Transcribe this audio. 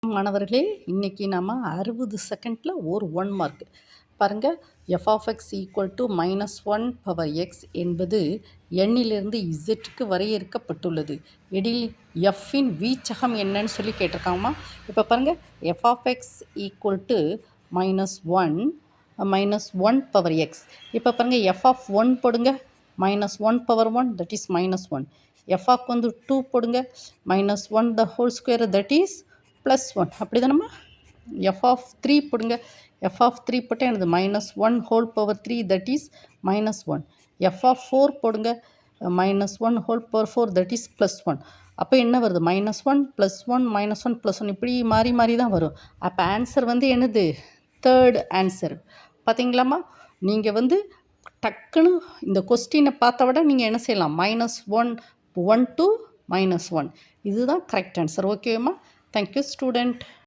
மாணவர்களே, இன்னைக்கு நாம 60 செகண்ட்ல ஒரு 1 மார்க் பாருங்க. f of x equal to -1 power x என்பது எண்ணிலிருந்து z வரையறுக்கப்பட்டுள்ளது. எனில் f இன் வீச்சகம் என்னன்னு சொல்லி கேட்டிருக்காங்கம்மா. இப்போ பாருங்க, f of x equal to -1 power x. இப்போ பாருங்க, f of 1 போடுங்க, -1 power 1 that is -1. f of 2 போடுங்க, -1 the whole square that is +1. அப்படி தானம்மா. f of 3 போடுங்க, f of 3 போட்டால் எனது -1 whole power 3 that is -1. f of 4 போடுங்க, -1 whole power 4 that is +1. அப்போ என்ன வருது? -1 +1 -1 +1 இப்படி மாறி மாறி தான் வரும். அப்போ ஆன்சர் என்னது? Third answer. பார்த்தீங்களாம்மா, நீங்கள் டக்குன்னு இந்த கொஸ்டினை பார்த்த விட நீங்கள் என்ன செய்யலாம்? -1 1 to -1 இதுதான் கரெக்ட் ஆன்சர். ஓகேம்மா. Thank you, student.